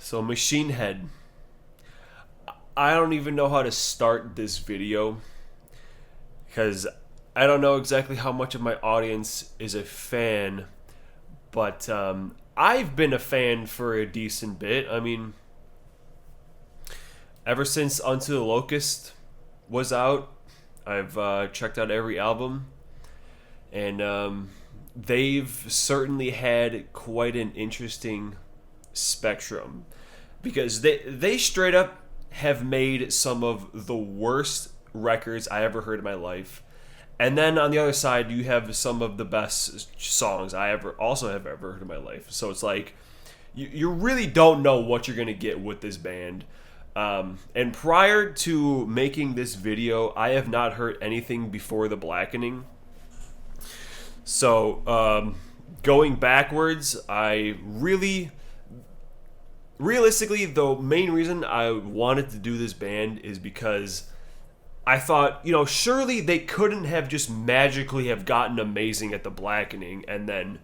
So Machine Head. I don't even know how to start this video because I don't know exactly how much of my audience is a fan, but I've been a fan for a decent bit. I mean, ever since Unto the Locust was out, I've checked out every album, and they've certainly had quite an interesting spectrum because they straight up have made some of the worst records I ever heard in my life. And then on the other side, you have some of the best songs I ever heard in my life. So it's like, you really don't know what you're going to get with this band. And prior to making this video, I have not heard anything before The Blackening. So, going backwards, realistically, the main reason I wanted to do this band is because I thought, surely they couldn't have just magically have gotten amazing at The Blackening and then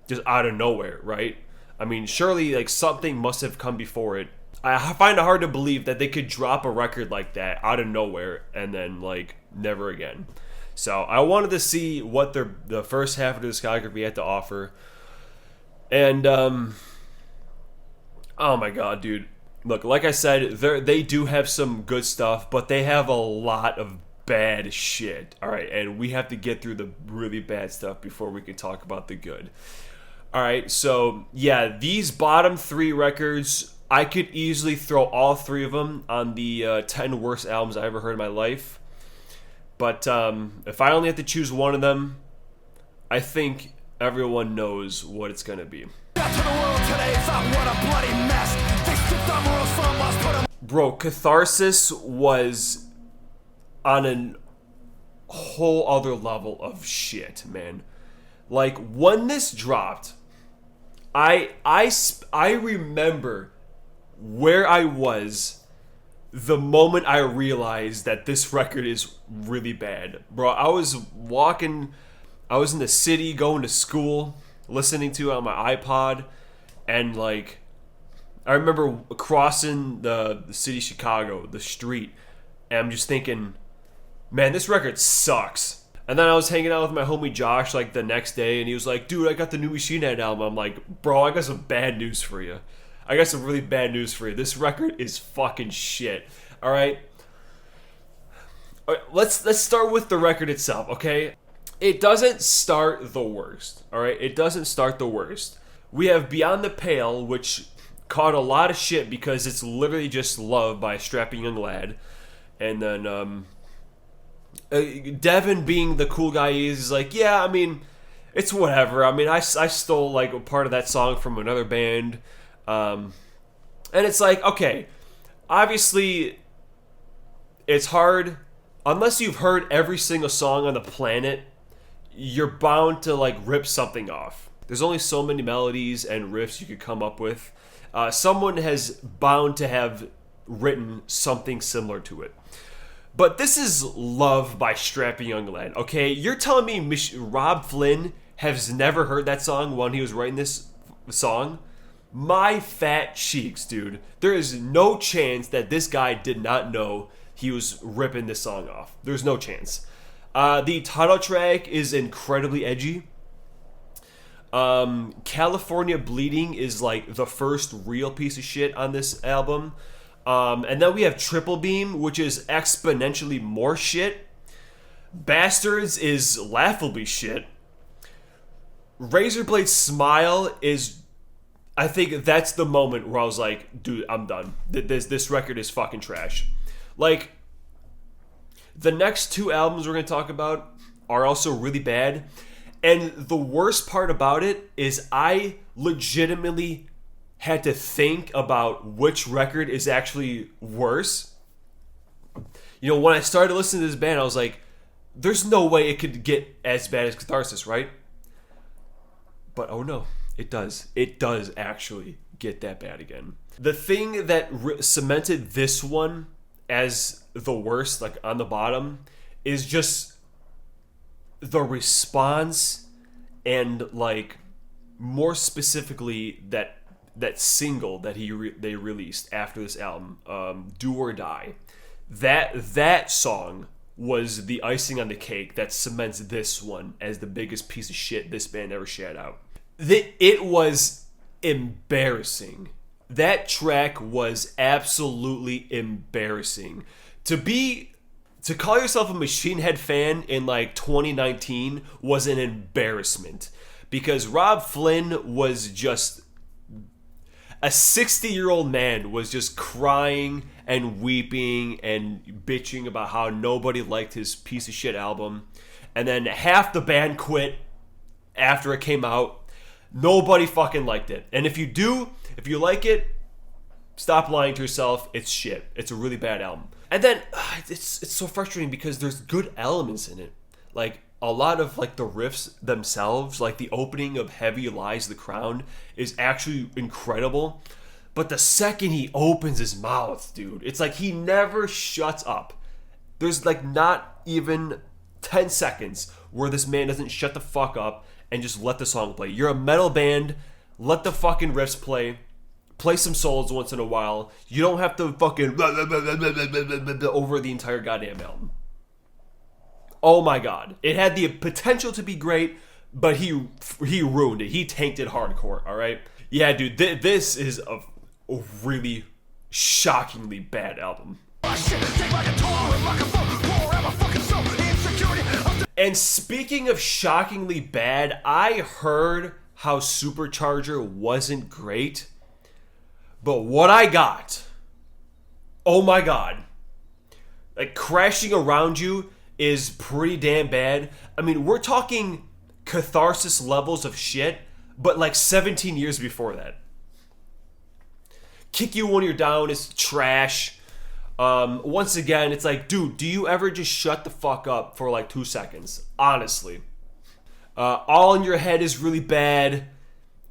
just out of nowhere, right? I mean, surely like something must have come before it. I find it hard to believe that they could drop a record like that out of nowhere and then like never again. So I wanted to see what the first half of the discography had to offer. And oh my god, dude. Look, like I said, they do have some good stuff, but they have a lot of bad shit. All right, and we have to get through the really bad stuff before we can talk about the good. All right, so yeah, these bottom three records, I could easily throw all three of them on the 10 worst albums I ever heard in my life. But if I only have to choose one of them, I think everyone knows what it's going to be. Bro, Catharsis was on a whole other level of shit, man. Like, when this dropped, I remember where I was the moment I realized that this record is really bad. Bro, I was in the city going to school, listening to it on my iPod, and like, I remember crossing the city of Chicago, the street, and I'm just thinking, man, this record sucks. And then I was hanging out with my homie Josh like the next day, and he was like, dude, I got the new Machine Head album. I'm like, bro, I got some bad news for you. I got some really bad news for you. This record is fucking shit. All right, let's start with the record itself, okay? It doesn't start the worst, all right? It doesn't start the worst. We have Beyond the Pale, which caught a lot of shit because it's literally just Love by a strapping young lad. And then Devin, being the cool guy he is like, yeah, I mean, it's whatever. I mean, I stole like a part of that song from another band. And it's like, okay, obviously it's hard unless you've heard every single song on the planet. You're bound to like rip something off. There's only so many melodies and riffs you could come up with. Someone has bound to have written something similar to it. But this is Love by Strapping Young Lad, okay? You're telling me Rob Flynn has never heard that song when he was writing this song? My fat cheeks, dude. There is no chance that this guy did not know he was ripping this song off. There's no chance. The title track is incredibly edgy. California Bleeding is like the first real piece of shit on this album. And then we have Triple Beam, which is exponentially more shit. Bastards is laughably shit. Razorblade Smile is, I think that's the moment where I was like, dude, I'm done. This record is fucking trash. Like, the next two albums we're going to talk about are also really bad. And the worst part about it is I legitimately had to think about which record is actually worse. When I started listening to this band, I was like, there's no way it could get as bad as Catharsis, right? But oh no, it does. It does actually get that bad again. The thing that cemented this one as the worst, like on the bottom, is just the response, and like more specifically that that single that they released after this album, "Do or Die," that song was the icing on the cake that cements this one as the biggest piece of shit this band ever shat out. It was embarrassing. That track was absolutely embarrassing. To call yourself a Machine Head fan in like 2019 was an embarrassment, because Rob Flynn was just a 60-year-old man, was just crying and weeping and bitching about how nobody liked his piece of shit album. And then half the band quit after it came out. Nobody fucking liked it. And if you like it, stop lying to yourself. It's shit. It's a really bad album. And then it's so frustrating because there's good elements in it. Like a lot of like the riffs themselves, like the opening of Heavy Lies the Crown is actually incredible. But the second he opens his mouth, dude, it's like he never shuts up. There's like not even 10 seconds where this man doesn't shut the fuck up and just let the song play. You're a metal band. Let the fucking riffs play. Play some solos once in a while. You don't have to fucking over the entire goddamn album. Oh my god. It had the potential to be great, but he ruined it. He tanked it hardcore, alright? Yeah, dude, this is a really shockingly bad album. And speaking of shockingly bad, I heard how Supercharger wasn't great. But what I got, oh my god, like Crashing Around You is pretty damn bad. I mean, we're talking Catharsis levels of shit, but like 17 years before that. Kick You When You're Down is trash. Once again, it's like, dude, do you ever just shut the fuck up for like 2 seconds? Honestly. All in Your Head is really bad.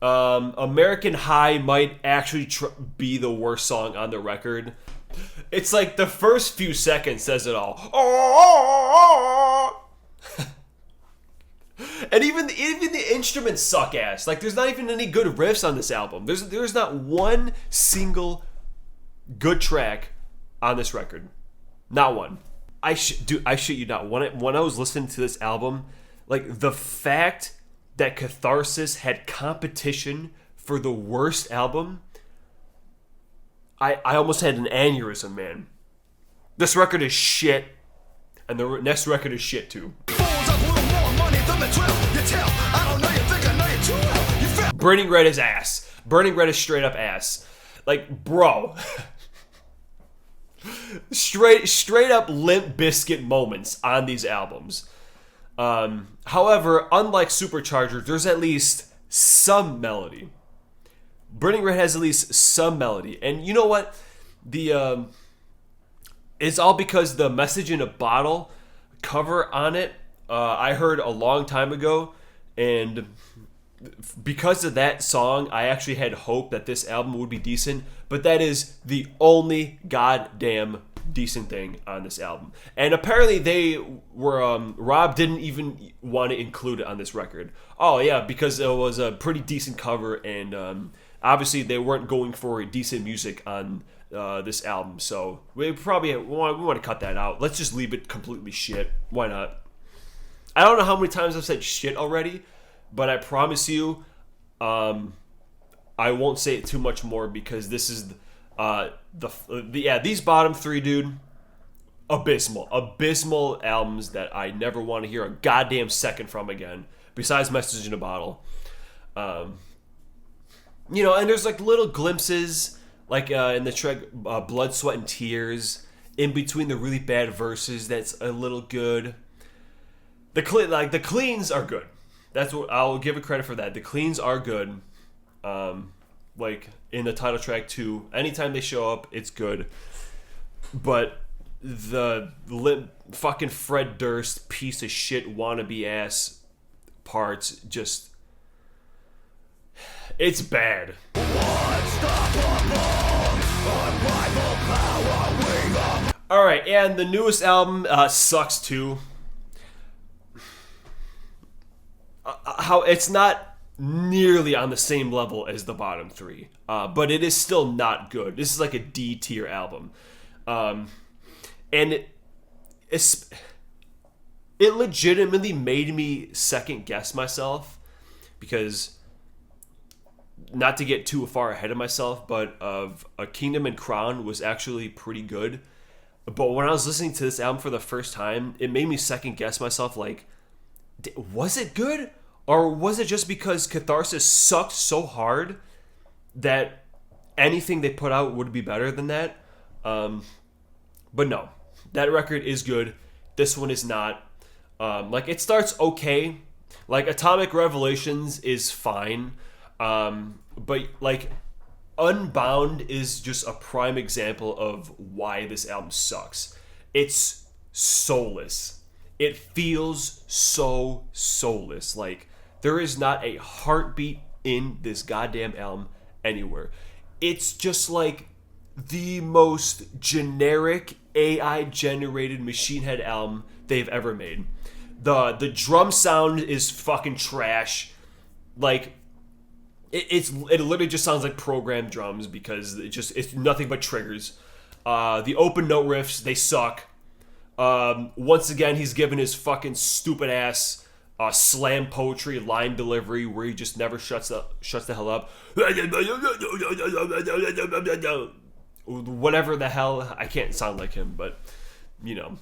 American High might actually be the worst song on the record. It's like the first few seconds says it all. And even the instruments suck ass. Like there's not even any good riffs on this album. There's not one single good track on this record. Not one. I shit you not. When I was listening to this album, like the fact that Catharsis had competition for the worst album, I almost had an aneurysm, man. This record is shit, and the next record is shit too. Burning Red is ass. Burning Red is straight up ass. Like, bro. straight up Limp Bizkit moments on these albums. However, unlike Supercharger, there's at least some melody. Burning Red has at least some melody. And you know what? It's all because the Message in a Bottle cover on it, I heard a long time ago. And because of that song, I actually had hope that this album would be decent. But that is the only goddamn decent thing on this album. And apparently they were Rob didn't even want to include it on this record. Oh yeah, because it was a pretty decent cover, and obviously they weren't going for decent music on this album, so we want to cut that out. Let's just leave it completely shit. Why not? I don't know how many times I've said shit already, but I promise you I won't say it too much more, because this is these bottom three, dude, abysmal albums that I never want to hear a goddamn second from again, besides Message in a Bottle. And there's like little glimpses, like in the track Blood, Sweat, and Tears, in between the really bad verses, that's a little good. The cleans are good. That's what I'll give it credit for. That the cleans are good. Like in the title track too, anytime they show up, it's good. But the fucking Fred Durst piece of shit wannabe ass parts, just, it's bad. Alright, and the newest album sucks too. How it's not nearly on the same level as the bottom three, but it is still not good. This is like a D tier album, and it legitimately made me second guess myself, because, not to get too far ahead of myself, but of A Kingdom and Crown was actually pretty good. But when I was listening to this album for the first time, it made me second guess myself, like, was it good? Or was it just because Catharsis sucked so hard that anything they put out would be better than that? But no, that record is good. This one is not. Like, it starts okay. Like, Atomic Revelations is fine. But, like, Unbound is just a prime example of why this album sucks. It's soulless. It feels so soulless. Like, there is not a heartbeat in this goddamn album anywhere. It's just like the most generic AI-generated Machine Head album they've ever made. The drum sound is fucking trash. Like, it literally just sounds like programmed drums, because it's nothing but triggers. The open note riffs, they suck. Once again, he's given his fucking stupid ass slam poetry line delivery where he just never shuts the hell up. Whatever the hell, I can't sound like him, but you know.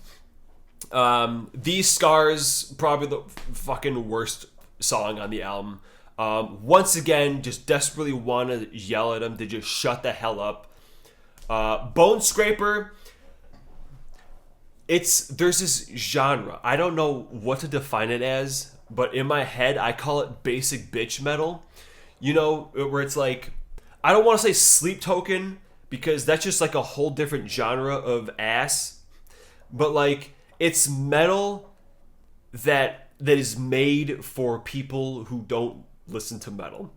These Scars, probably the fucking worst song on the album. Once again, just desperately want to yell at him to just shut the hell up. Bone Scraper, there's this genre. I don't know what to define it as, but in my head, I call it basic bitch metal. You know, where it's like, I don't want to say Sleep Token, because that's just like a whole different genre of ass. But like, it's metal that is made for people who don't listen to metal.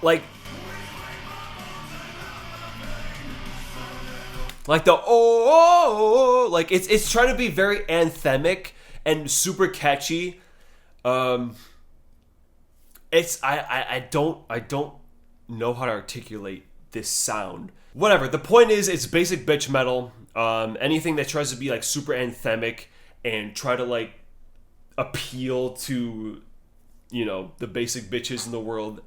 Like the like it's trying to be very anthemic and super catchy. It's I don't know how to articulate this sound. Whatever. The point is, it's basic bitch metal. Anything that tries to be like super anthemic and try to like appeal to, you know, the basic bitches in the world.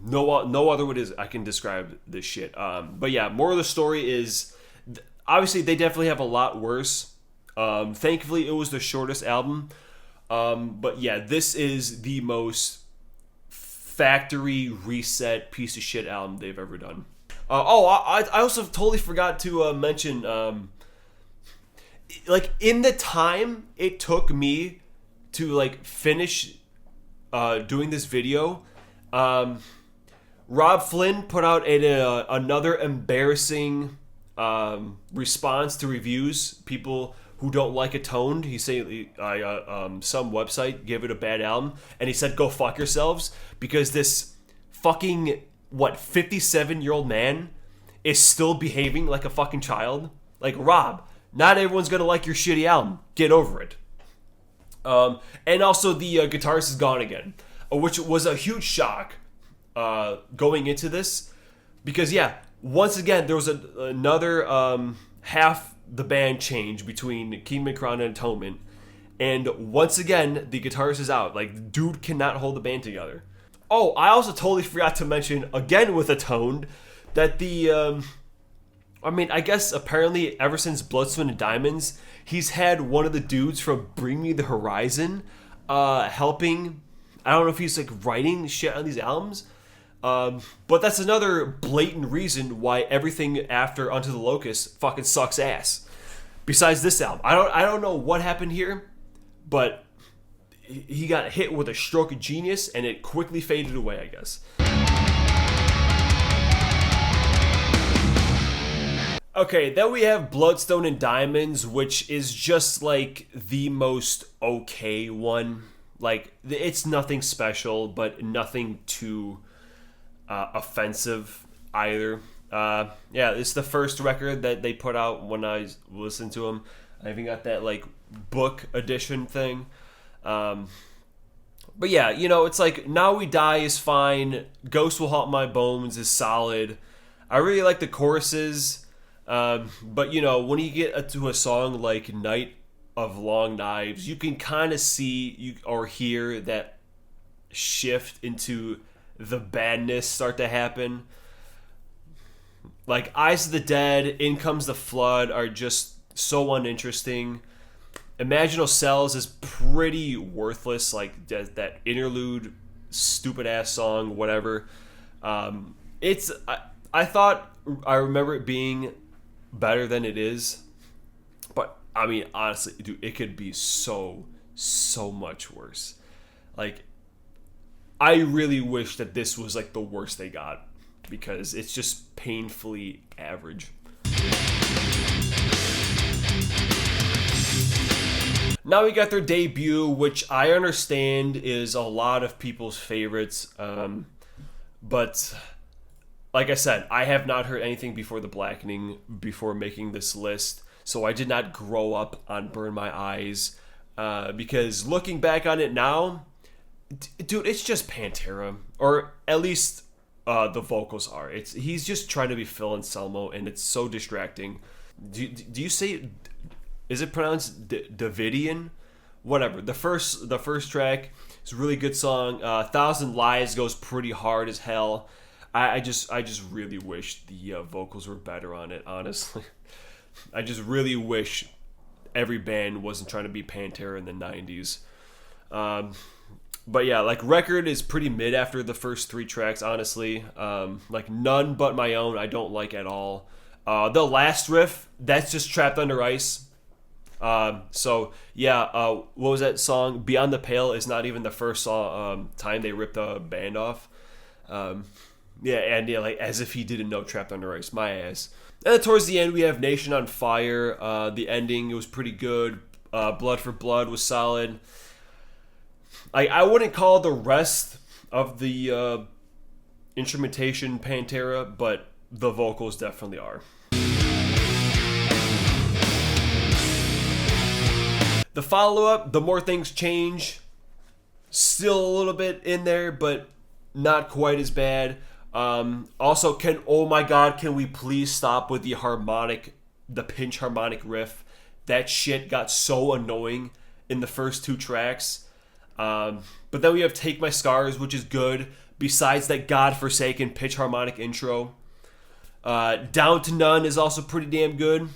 No other way I can describe this shit. But yeah, moral of the story is, obviously they definitely have a lot worse. Thankfully, it was the shortest album. But yeah, this is the most factory reset piece of shit album they've ever done. I also totally forgot to mention, like, in the time it took me to like finish doing this video, Rob Flynn put out another embarrassing response to reviews. People who don't like Atoned, he said some website gave it a bad album, and he said go fuck yourselves, because this fucking 57-year-old man is still behaving like a fucking child. Like, Rob, not everyone's gonna like your shitty album. Get over it. And also the Guitarist Is Gone Again, which was a huge shock going into this, because yeah, once again there was another half the band change between Kingdom and Crown and Atonement, and once again the guitarist is out. Like, dude cannot hold the band together. Oh, I also totally forgot to mention, again with Atoned, that I guess apparently ever since Bloodstone and Diamonds, he's had one of the dudes from Bring Me the Horizon helping. I don't know if he's like writing shit on these albums, but that's another blatant reason why everything after Unto the Locust fucking sucks ass. Besides this album, I don't know what happened here, but he got hit with a stroke of genius and it quickly faded away, I guess. Okay, then we have Bloodstone and Diamonds, which is just like the most okay one. Like, it's nothing special, but nothing too offensive either. Yeah, it's the first record that they put out when I listened to them. I even got that like book edition thing. Um, but yeah, it's like Now We Die is fine. Ghost Will Haunt My Bones is solid. I really like the choruses. But when you get to a song like Night of Long Knives, you can kind of see or hear that shift into the badness start to happen. Like Eyes of the Dead, In Comes the Flood are just so uninteresting. Imaginal Cells is pretty worthless, like that interlude, stupid ass song, whatever. I thought I remember it being better than it is, but I mean honestly, dude, it could be so much worse. Like I really wish that this was like the worst they got, because it's just painfully average. Now we got their debut, which I understand is a lot of people's favorites. But like I said, I have not heard anything before The Blackening before making this list. So I did not grow up on Burn My Eyes. Because looking back on it now, dude, it's just Pantera. Or at least the vocals are. He's just trying to be Phil Anselmo, and it's so distracting. Do you say... Is it pronounced Davidian? Whatever. The first track is a really good song. 1,000 Lies goes pretty hard as hell. I just really wish the vocals were better on it, honestly. I just really wish every band wasn't trying to be Pantera in the 90s. But yeah, like Record is pretty mid after the first 3 tracks, honestly. Like None But My Own, I don't like at all. The last riff, that's just Trapped Under Ice. What was that song? Beyond the Pale is not even the first time they ripped the band off. Like as if he didn't know Trapped Under Ice, my ass. And then towards the end we have Nation on Fire. The ending, it was pretty good. Blood for Blood was solid. I wouldn't call the rest of the instrumentation Pantera, but the vocals definitely are. The follow-up, The More Things Change, still a little bit in there, but not quite as bad. Also, oh my god, can we please stop with the pinch harmonic riff? That shit got so annoying in the first 2 tracks. But then we have Take My Scars, which is good, besides that godforsaken pitch harmonic intro. Down to None is also pretty damn good.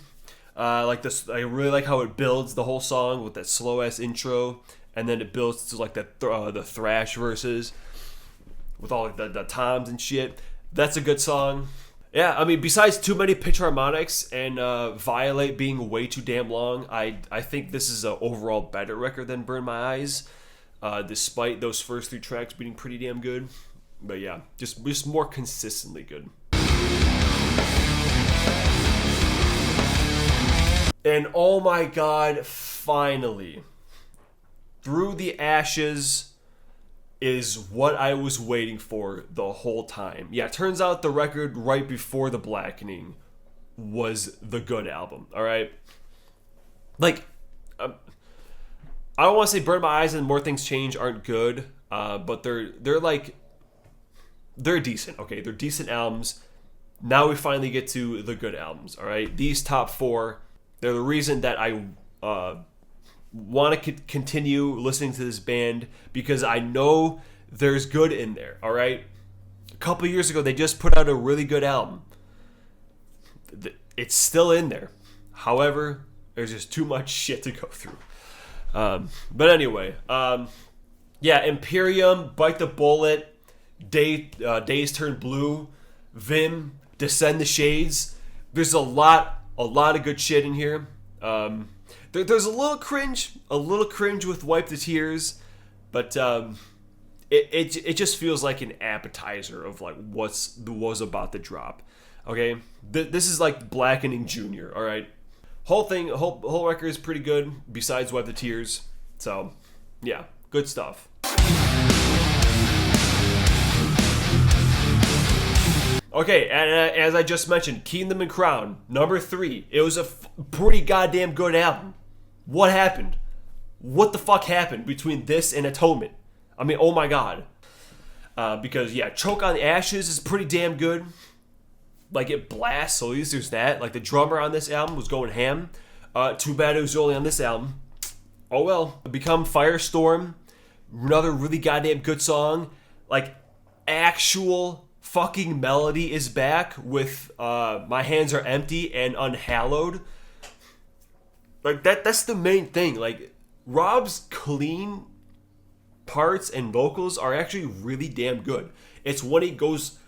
Like this, I really like how it builds the whole song with that slow ass intro, and then it builds to like the thrash verses with all the toms and shit. That's a good song. Yeah, I mean, besides too many pitch harmonics and Violate being way too damn long, I think this is an overall better record than Burn My Eyes, despite those first 3 tracks being pretty damn good. But yeah, just more consistently good. And oh my god, finally, Through the Ashes is what I was waiting for the whole time. Yeah, it turns out the record right before The Blackening was the good album, alright? Like, I don't want to say Burn My Eyes and More Things Change aren't good, but they're decent, okay? They're decent albums. Now we finally get to the good albums, alright? These top 4... they're the reason that I want to continue listening to this band, because I know there's good in there, all right? A couple years ago, they just put out a really good album. It's still in there. However, there's just too much shit to go through. But anyway, Imperium, Bite the Bullet, Days Turn Blue, Vim, Descend the Shades. There's a lot of good shit in here. There's a little cringe with Wipe the Tears, but it just feels like an appetizer of like what was about to drop. Okay, this is like Blackening Junior. All right, whole record is pretty good. Besides Wipe the Tears, so yeah, good stuff. Okay, and as I just mentioned, Kingdom and Crown, number 3. It was a pretty goddamn good album. What happened? what the fuck happened between this and Atonement? I mean, oh my god. Because, yeah, Choke on the Ashes is pretty damn good. Like, it blasts, so at least there's that. Like, the drummer on this album was going ham. Too bad it was only on this album. Oh well. Become Firestorm. Another really goddamn good song. Like, actual fucking melody is back with My Hands Are Empty and Unhallowed. Like, that's the main thing. Like, Rob's clean parts and vocals are actually really damn good. It's when he goes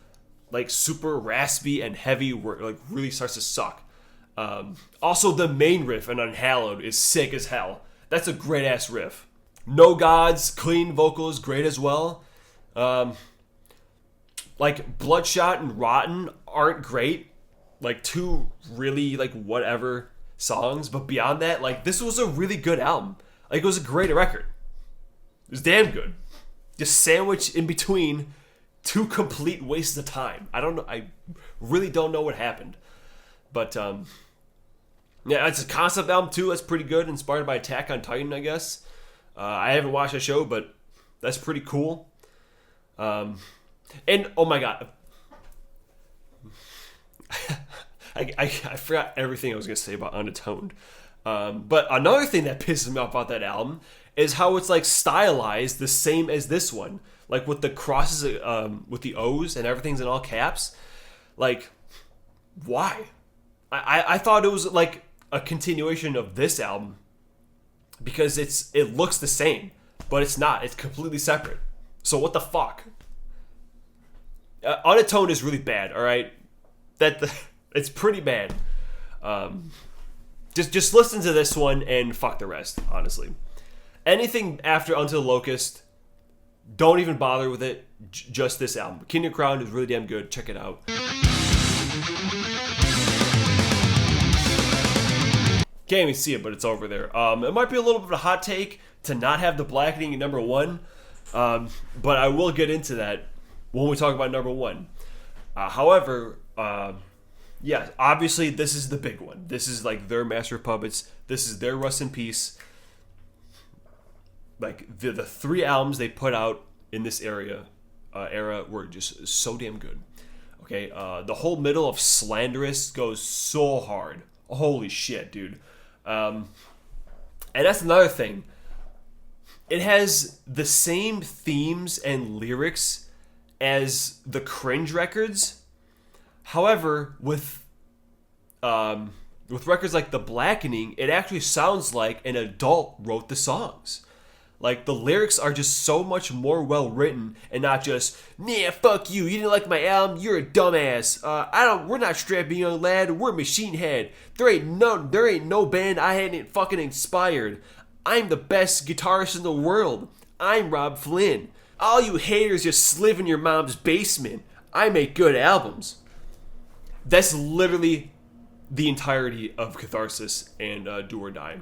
like super raspy and heavy where it like really starts to suck. Also, the main riff in Unhallowed is sick as hell. That's a great ass riff. No Gods, clean vocals, great as well. Like Bloodshot and Rotten aren't great. Like two really like whatever songs, but beyond that, like this was a really good album. Like it was a great record. It was damn good. Just sandwiched in between two complete wastes of time. I don't know. I really don't know what happened. But, yeah, it's a concept album, too. That's pretty good. Inspired by Attack on Titan, I guess. I haven't watched the show, but that's pretty cool. And, oh my god. I forgot everything I was going to say about Unatoned. But another thing that pisses me off about that album is how it's like stylized the same as this one, like with the crosses, with the O's and everything's in all caps. Like, why? I thought it was like a continuation of this album because it looks the same, but it's not. It's completely separate. So what the fuck? Unatoned is really bad. All right, it's pretty bad. Just listen to this one and fuck the rest. Honestly. Anything after Unto the Locust, don't even bother with it. Just this album. Kingdom Crown is really damn good. Check it out. Can't even see it, but it's over there. It might be a little bit of a hot take to not have The Blackening at number one, but I will get into that when we talk about number one. However, yeah, obviously this is the big one. This is like their Master of Puppets. This is their Rust in Peace. Like the three albums they put out in this era were just so damn good. Okay, the whole middle of Slanderous goes so hard. Holy shit, dude. And that's another thing. It has the same themes and lyrics as the Cringe records. However, with records like The Blackening, it actually sounds like an adult wrote the songs. Like, the lyrics are just so much more well written and not just, nah, fuck you, you didn't like my album, you're a dumbass. We're not Strapping Young Lad, we're Machine Head. There ain't no band I hadn't fucking inspired. I'm the best guitarist in the world. I'm Rob Flynn. All you haters just live in your mom's basement. I make good albums. That's literally the entirety of Catharsis and Do or Die.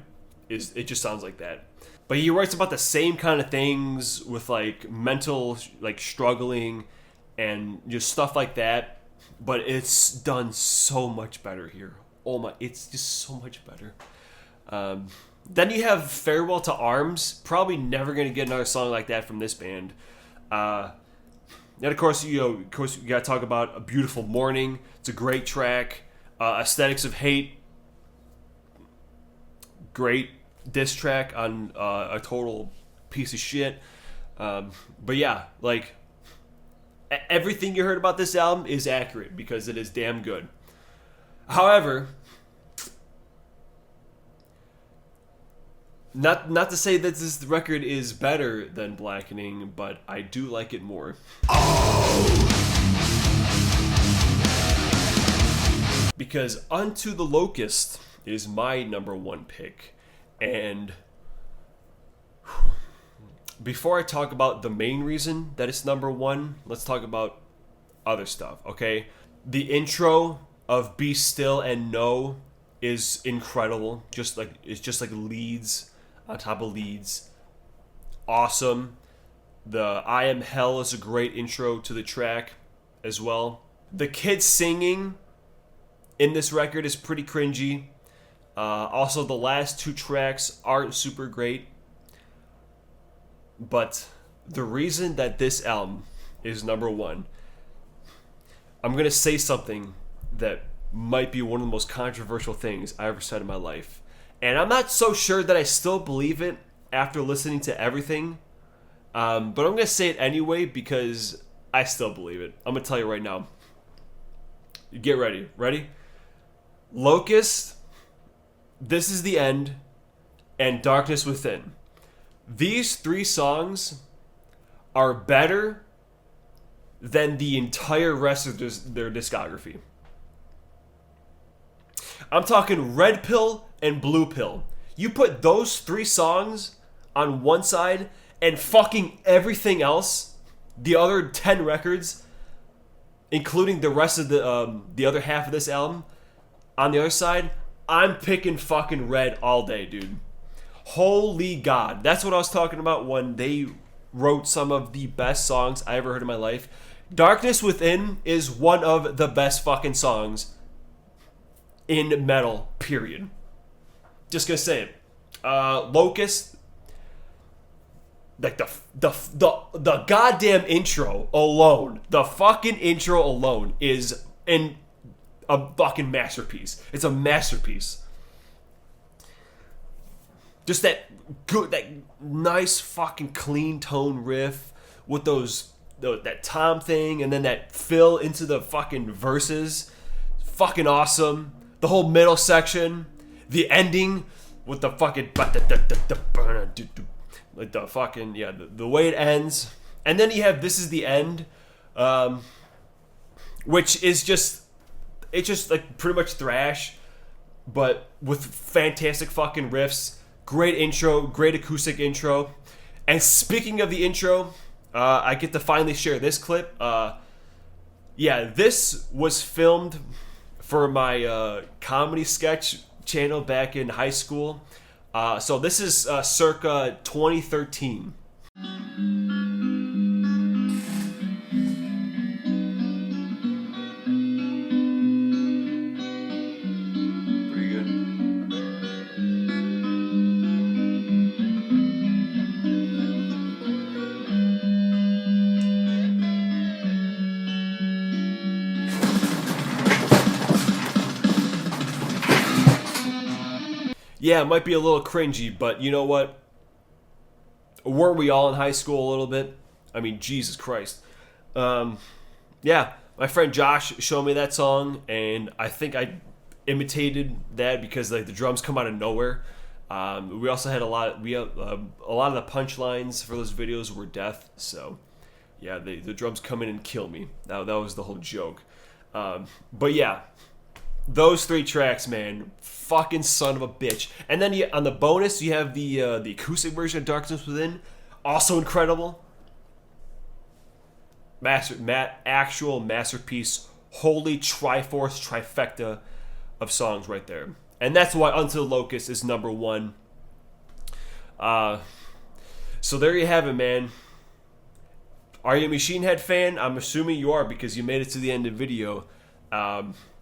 It just sounds like that. But he writes about the same kind of things with like mental like struggling and just stuff like that. But it's done so much better here. Oh my, it's just so much better. Then you have Farewell to Arms. Probably never going to get another song like that from this band. And of course, you got to talk about A Beautiful Morning. It's a great track. Aesthetics of Hate. Great diss track on a total piece of shit. But yeah, like everything you heard about this album is accurate because it is damn good. However, not to say that this record is better than Blackening, but I do like it more. Because Unto the Locust is my number one pick. And before I talk about the main reason that it's number one, let's talk about other stuff, okay? The intro of Be Still and Know is incredible. It's just like leads on top of leads. Awesome. The I Am Hell is a great intro to the track as well. The kids singing in this record is pretty cringy. Also, the last two tracks aren't super great. But the reason that this album is number one, I'm going to say something that might be one of the most controversial things I ever said in my life. And I'm not so sure that I still believe it after listening to everything. But I'm going to say it anyway because I still believe it. I'm going to tell you right now. Get ready. Ready? Locust, This Is the End, and Darkness Within. These three songs are better than the entire rest of their discography. I'm talking Red Pill and Blue Pill. You put those three songs on one side and fucking everything else, the other 10 records, including the rest of the other half of this album, on the other side, I'm picking fucking Red all day, dude. Holy God. That's what I was talking about when they wrote some of the best songs I ever heard in my life. Darkness Within is one of the best fucking songs in metal, period. Just gonna say it. Locust, like the goddamn intro alone, the fucking intro alone is a fucking masterpiece. It's a masterpiece. Just that good, that nice fucking clean tone riff with that tom thing, and then that fill into the fucking verses. Fucking awesome. The whole middle section, the ending with the fucking like the fucking the way it ends, and then you have This Is the End, which is just like pretty much thrash, but with fantastic fucking riffs. Great intro, great acoustic intro. And speaking of the intro, I get to finally share this clip. This was filmed for my comedy sketch channel back in high school. So this is circa 2013. Yeah, it might be a little cringy, but you know what? Weren't we all in high school a little bit? I mean, Jesus Christ. Yeah, my friend Josh showed me that song, and I think I imitated that because like the drums come out of nowhere. We also had a lot of the punchlines for those videos were death, so yeah, the drums come in and kill me. That was the whole joke. But yeah, those three tracks, man, fucking son of a bitch. And then on the bonus, you have the acoustic version of Darkness Within, also incredible. Actual masterpiece, holy Triforce trifecta of songs right there. And that's why Until Locust is number one. So there you have it, man. Are you a Machine Head fan? I'm assuming you are because you made it to the end of the video.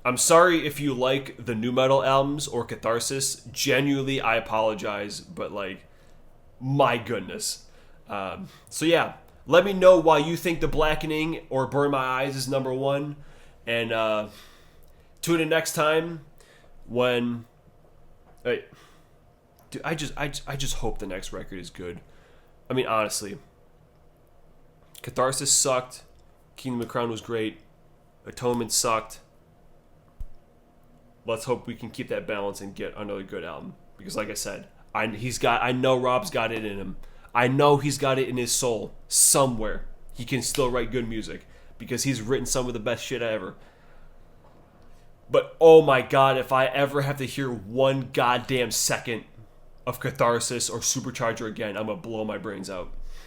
I'm sorry if you like the nu metal albums or Catharsis. Genuinely, I apologize, but like, my goodness. So yeah, let me know why you think The Blackening or Burn My Eyes is number one, and tune in next time when. Dude, I just hope the next record is good. I mean, honestly, Catharsis sucked. Kingdom of the Crown was great. Atonement sucked. Let's hope we can keep that balance and get another good album. Because like I said, I know Rob's got it in him. I know he's got it in his soul somewhere. He can still write good music because he's written some of the best shit ever. But oh my God, if I ever have to hear one goddamn second of Catharsis or Supercharger again, I'm gonna blow my brains out.